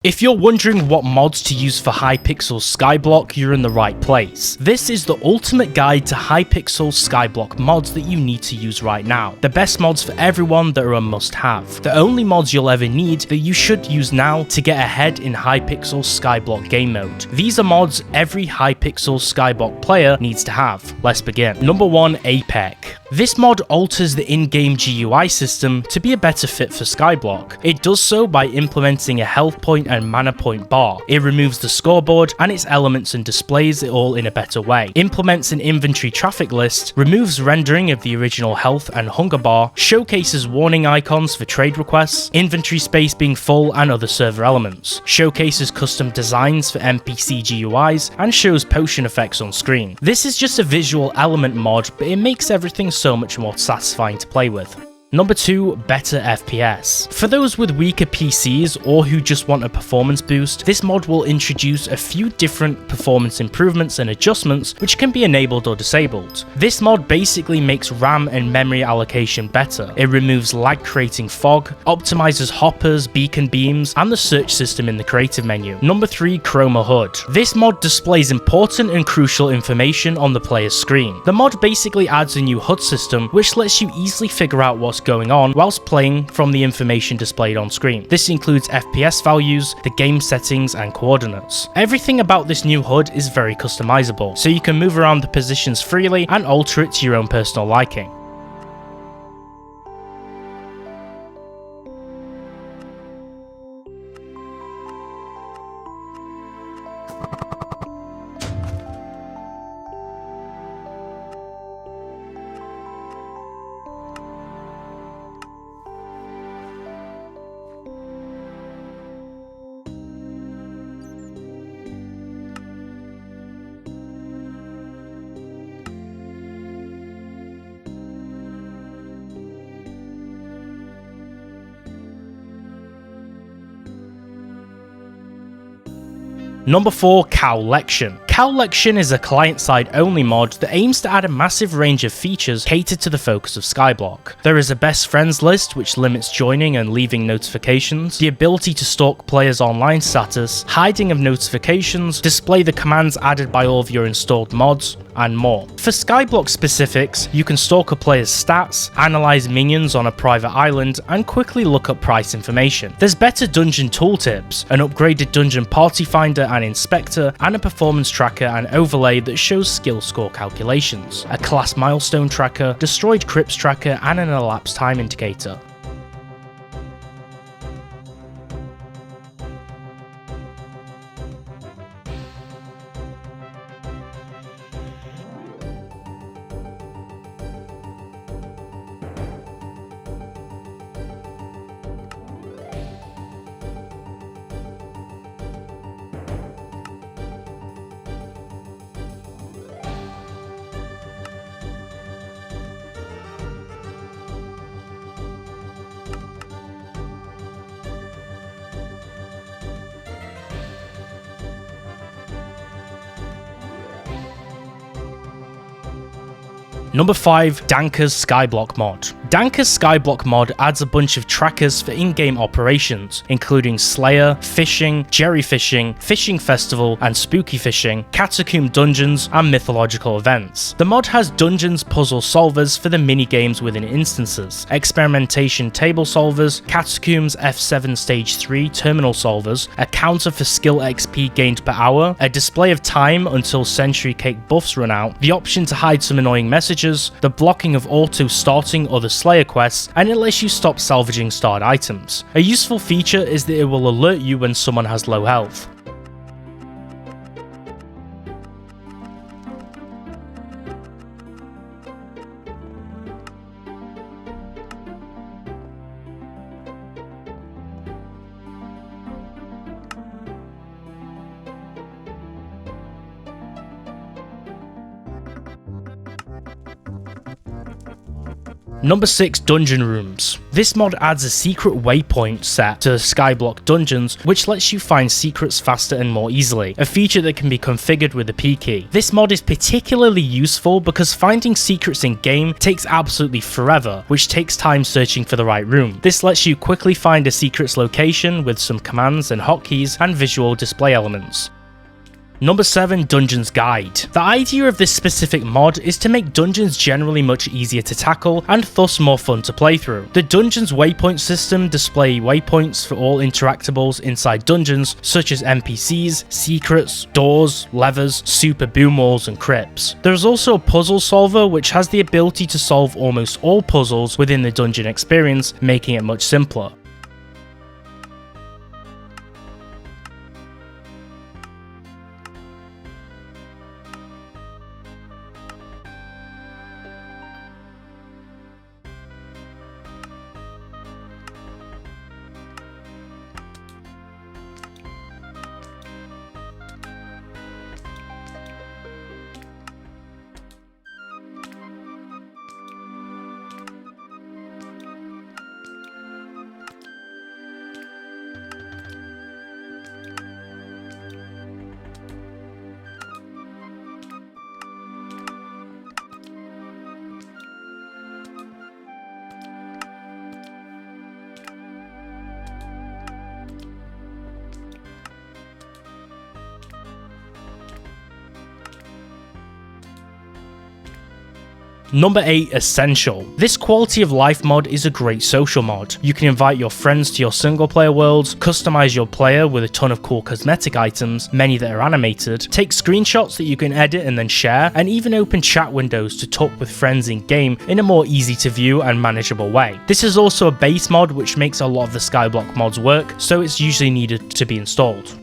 If you're wondering what mods to use for Hypixel Skyblock, you're in the right place. This is the ultimate guide to Hypixel Skyblock mods that you need to use right now. The best mods for everyone that are a must-have. The only mods you'll ever need that you should use now to get ahead in Hypixel Skyblock game mode. These are mods every Hypixel Skyblock player needs to have. Let's begin. Number 1, APEC. This mod alters the in-game GUI system to be a better fit for Skyblock. It does so by implementing a health point and mana point bar. It removes the scoreboard and its elements and displays it all in a better way. Implements an inventory traffic list, removes rendering of the original health and hunger bar, showcases warning icons for trade requests, inventory space being full and other server elements, showcases custom designs for NPC GUIs, and shows potion effects on screen. This is just a visual element mod, but it makes everything so much more satisfying to play with. Number 2, BetterFps. For those with weaker PCs or who just want a performance boost, this mod will introduce a few different performance improvements and adjustments which can be enabled or disabled. This mod basically makes RAM and memory allocation better. It removes lag creating fog, optimizes hoppers, beacon beams, and the search system in the creative menu. Number 3, ChromaHUD. This mod displays important and crucial information on the player's screen. The mod basically adds a new HUD system which lets you easily figure out what's going on whilst playing from the information displayed on screen. This includes FPS values, the game settings, and coordinates. Everything about this new HUD is very customizable, so you can move around the positions freely and alter it to your own personal liking. Number 4, Cowlection. Cowlection is a client-side only mod that aims to add a massive range of features catered to the focus of Skyblock. There is a best friends list which limits joining and leaving notifications, the ability to stalk players' online status, hiding of notifications, display the commands added by all of your installed mods, and more. For Skyblock specifics, you can stalk a player's stats, analyze minions on a private island, and quickly look up price information. There's better dungeon tooltips, an upgraded dungeon party finder and inspector, and a performance tracker and overlay that shows skill score calculations, a class milestone tracker, destroyed crypts tracker, and an elapsed time indicator. Number 5, Danker's Skyblock mod. Danker's Skyblock mod adds a bunch of trackers for in-game operations, including Slayer, Fishing, Jerry Fishing, Fishing Festival, and Spooky Fishing, Catacomb Dungeons, and Mythological Events. The mod has dungeons puzzle solvers for the mini-games within instances, experimentation table solvers, Catacombs F7 Stage 3 terminal solvers, a counter for skill XP gained per hour, a display of time until Century Cake buffs run out, the option to hide some annoying messages, the blocking of auto-starting other Slayer quests, and it lets you stop salvaging starred items. A useful feature is that it will alert you when someone has low health. Number 6. Dungeon Rooms. This mod adds a secret waypoint set to the Skyblock dungeons, which lets you find secrets faster and more easily, a feature that can be configured with the P key. This mod is particularly useful because finding secrets in game takes absolutely forever, which takes time searching for the right room. This lets you quickly find a secret's location with some commands and hotkeys and visual display elements. Number 7. Dungeons Guide. The idea of this specific mod is to make dungeons generally much easier to tackle and thus more fun to play through. The dungeons waypoint system display waypoints for all interactables inside dungeons such as NPCs, secrets, doors, levers, super boom walls and crypts. There is also a puzzle solver which has the ability to solve almost all puzzles within the dungeon experience, making it much simpler. Number 8. Essential. This quality of life mod is a great social mod. You can invite your friends to your single player worlds, customize your player with a ton of cool cosmetic items, many that are animated, take screenshots that you can edit and then share, and even open chat windows to talk with friends in game in a more easy to view and manageable way. This is also a base mod which makes a lot of the Skyblock mods work, so it's usually needed to be installed.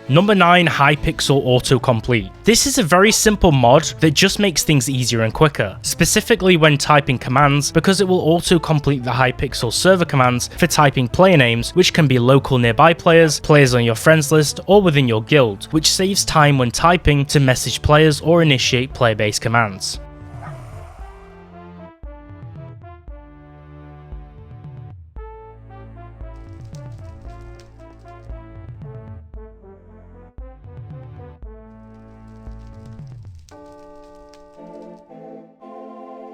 Number 9. Hypixel Autocomplete. This is a very simple mod that just makes things easier and quicker, specifically when typing commands, because it will autocomplete the Hypixel server commands for typing player names, which can be local nearby players, players on your friends list, or within your guild, which saves time when typing to message players or initiate player-based commands.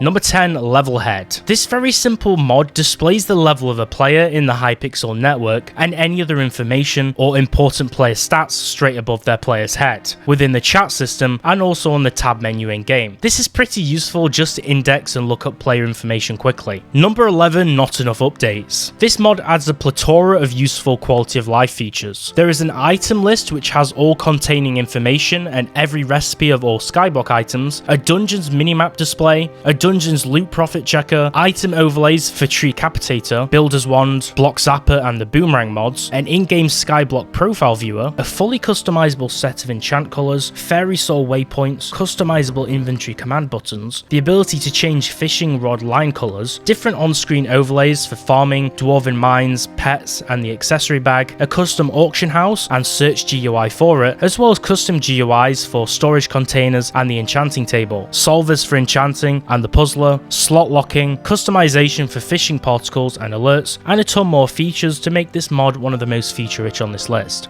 Number 10. LevelHead. This very simple mod displays the level of a player in the Hypixel network and any other information or important player stats straight above their player's head, within the chat system and also on the tab menu in game. This is pretty useful just to index and look up player information quickly. Number 11. NotEnoughUpdates. This mod adds a plethora of useful quality of life features. There is an item list which has all containing information and every recipe of all Skyblock items, a dungeon's minimap display, a dungeon's loot profit checker, item overlays for Tree Capitator, Builder's Wand, Block Zapper and the Boomerang mods, an in-game Skyblock profile viewer, a fully customizable set of enchant colors, fairy soul waypoints, customizable inventory command buttons, the ability to change fishing rod line colors, different on-screen overlays for farming, dwarven mines, pets and the accessory bag, a custom auction house and search GUI for it, as well as custom GUIs for storage containers and the enchanting table, solvers for enchanting and the puzzler, slot locking, customization for fishing particles and alerts, and a ton more features to make this mod one of the most feature rich on this list.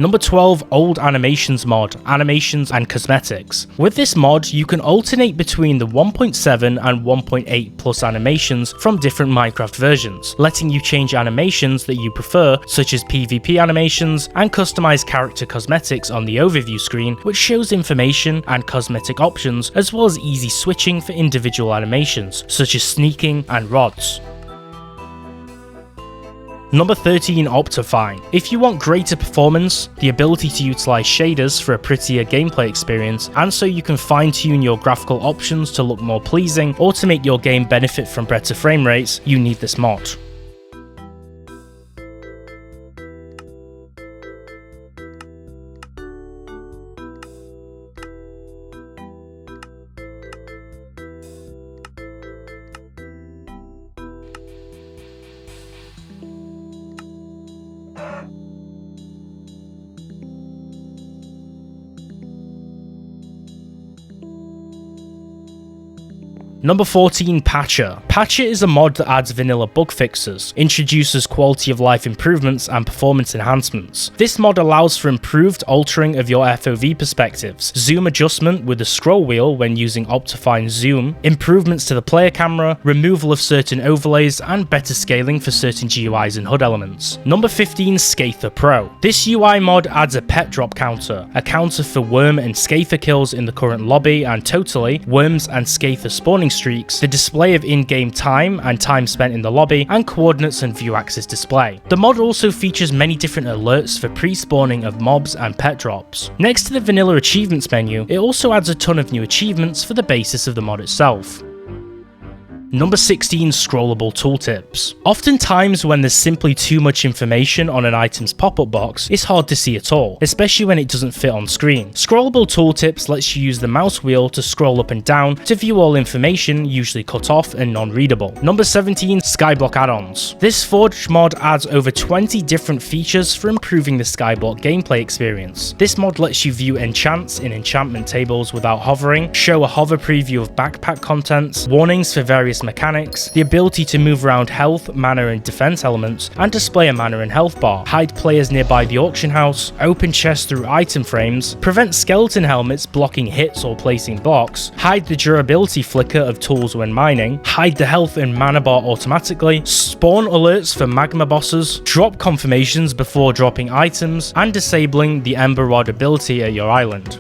Number 12, Old Animations mod, Animations and Cosmetics. With this mod, you can alternate between the 1.7 and 1.8 plus animations from different Minecraft versions, letting you change animations that you prefer, such as PvP animations, and customize character cosmetics on the overview screen, which shows information and cosmetic options, as well as easy switching for individual animations, such as sneaking and rods. Number 13, Optifine. If you want greater performance, the ability to utilize shaders for a prettier gameplay experience, and so you can fine-tune your graphical options to look more pleasing, or to make your game benefit from better frame rates, you need this mod. Number 14, Patcher. Patcher is a mod that adds vanilla bug fixes, introduces quality of life improvements and performance enhancements. This mod allows for improved altering of your FOV perspectives, zoom adjustment with the scroll wheel when using Optifine zoom, improvements to the player camera, removal of certain overlays, and better scaling for certain GUIs and HUD elements. Number 15, Scatha-Pro. This UI mod adds a pet drop counter, a counter for worm and Scatha kills in the current lobby, and totally, worms and Scatha spawning streaks, the display of in-game time and time spent in the lobby, and coordinates and view axis display. The mod also features many different alerts for pre-spawning of mobs and pet drops. Next to the vanilla achievements menu, it also adds a ton of new achievements for the basis of the mod itself. Number 16, Scrollable Tooltips. Oftentimes when there's simply too much information on an item's pop-up box, it's hard to see at all, especially when it doesn't fit on screen. Scrollable Tooltips lets you use the mouse wheel to scroll up and down to view all information usually cut off and non-readable. Number 17, Skyblock Addons. This Forge mod adds over 20 different features for improving the Skyblock gameplay experience. This mod lets you view enchants in enchantment tables without hovering, show a hover preview of backpack contents, warnings for various mechanics, the ability to move around health, mana and defense elements, and display a mana and health bar, hide players nearby the auction house, open chests through item frames, prevent skeleton helmets blocking hits or placing blocks, hide the durability flicker of tools when mining, hide the health and mana bar automatically, spawn alerts for magma bosses, drop confirmations before dropping items, and disabling the Ember Rod ability at your island.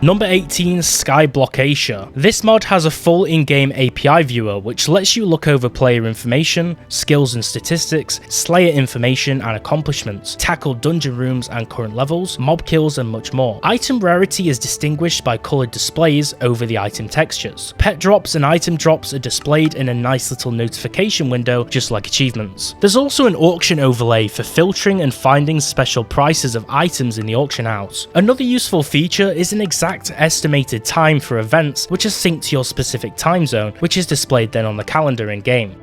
Number 18, SkyBlockatia. This mod has a full in-game API viewer which lets you look over player information, skills and statistics, slayer information and accomplishments, tackle dungeon rooms and current levels, mob kills and much more. Item rarity is distinguished by coloured displays over the item textures. Pet drops and item drops are displayed in a nice little notification window just like achievements. There's also an auction overlay for filtering and finding special prices of items in the auction house. Another useful feature is an exact estimated time for events which are synced to your specific time zone, which is displayed then on the calendar in game.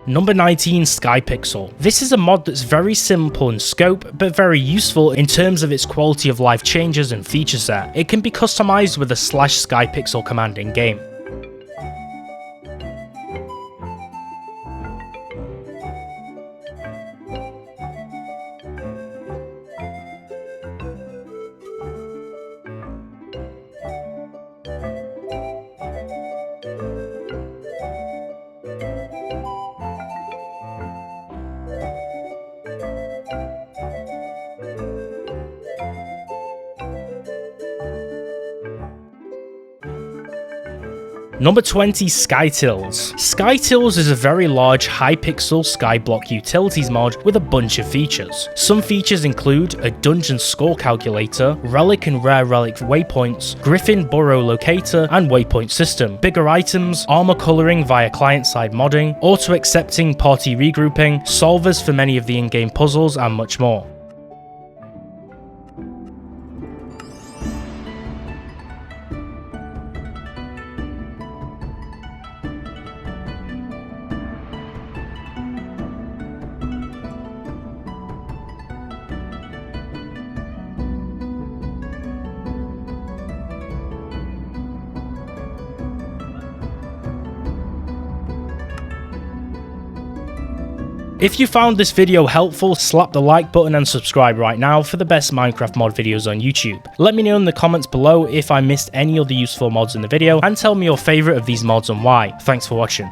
Number 19, Skypixel. This is a mod that's very simple in scope, but very useful in terms of its quality of life changes and feature set. It can be customized with a /Skypixel command in game. Number 20, Skytils. Skytils is a very large Hypixel Skyblock utilities mod with a bunch of features. Some features include a dungeon score calculator, relic and rare relic waypoints, griffin burrow locator and waypoint system, bigger items, armor coloring via client-side modding, auto-accepting party regrouping, solvers for many of the in-game puzzles and much more. If you found this video helpful, slap the like button and subscribe right now for the best Minecraft mod videos on YouTube. Let me know in the comments below if I missed any other useful mods in the video, and tell me your favourite of these mods and why. Thanks for watching.